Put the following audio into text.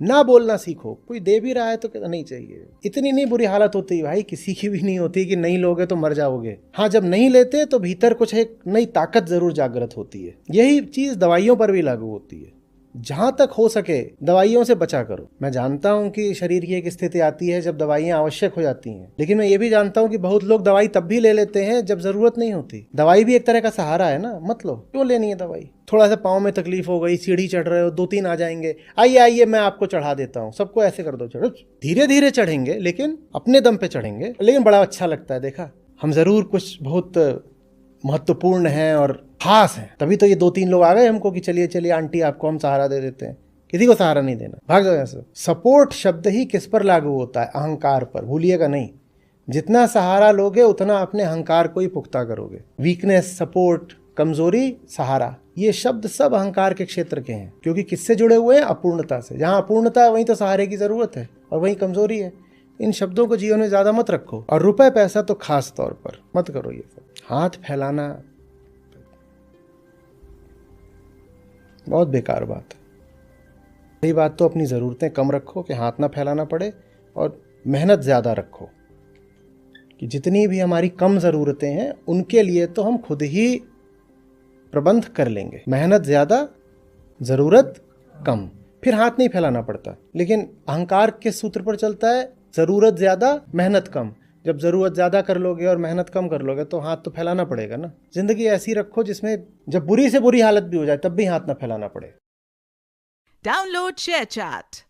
ना बोलना सीखो। कोई दे भी रहा है तो कहना नहीं चाहिए। इतनी नहीं बुरी हालत होती भाई, किसी की भी नहीं होती कि नहीं लोगे तो मर जाओगे। हाँ, जब नहीं लेते तो भीतर कुछ एक नई ताकत जरूर जागृत होती है। यही चीज दवाइयों पर भी लागू होती है। जहां तक हो सके दवाइयों से बचा करो। मैं जानता हूं कि शरीर की एक स्थिति आती है जब दवाइयां आवश्यक हो जाती हैं, लेकिन मैं ये भी जानता हूं कि बहुत लोग दवाई तब भी ले लेते हैं जब जरूरत नहीं होती। दवाई भी एक तरह का सहारा है ना, मत लो। क्यों लेनी है दवाई? थोड़ा सा पाँव में तकलीफ हो गई, सीढ़ी चढ़ रहे हो, 2-3 आ जाएंगे, आइए आइए मैं आपको चढ़ा देता हूँ, सबको ऐसे कर दो, चढ़ो। धीरे धीरे चढ़ेंगे, लेकिन अपने दम पे चढ़ेंगे, लेकिन बड़ा अच्छा लगता है। देखा, हम जरूर कुछ बहुत महत्वपूर्ण हैं और खास हैं, तभी तो ये 2-3 लोग आ गए हमको कि चलिए चलिए आंटी आपको हम सहारा दे देते हैं। किसी को सहारा नहीं देना, भाग जाओ यहाँ से। सपोर्ट शब्द ही किस पर लागू होता है? अहंकार पर, भूलिएगा नहीं। जितना सहारा लोगे उतना अपने अहंकार को ही पुख्ता करोगे। वीकनेस, सपोर्ट, कमजोरी, सहारा, ये शब्द सब अहंकार के क्षेत्र के हैं, क्योंकि किससे जुड़े हुए हैं? अपूर्णता से। जहां अपूर्णता है वहीं तो सहारे की जरूरत है, और वहीं कमजोरी है। इन शब्दों को जीवन में ज्यादा मत रखो, और रुपए पैसा तो खास तौर पर मत करो। ये सब हाथ फैलाना बहुत बेकार बात है। यही बात तो अपनी ज़रूरतें कम रखो कि हाथ ना फैलाना पड़े, और मेहनत ज़्यादा रखो कि जितनी भी हमारी कम ज़रूरतें हैं उनके लिए तो हम खुद ही प्रबंध कर लेंगे। मेहनत ज़्यादा, ज़रूरत कम, फिर हाथ नहीं फैलाना पड़ता। लेकिन अहंकार किस सूत्र पर चलता है? ज़रूरत ज़्यादा, मेहनत कम। जब ज़रूरत ज़्यादा कर लोगे और मेहनत कम कर लोगे तो हाथ तो फैलाना पड़ेगा ना। ज़िंदगी ऐसी रखो जिसमें जब बुरी से बुरी हालत भी हो जाए तब भी हाथ ना फैलाना पड़े। Download ShareChat.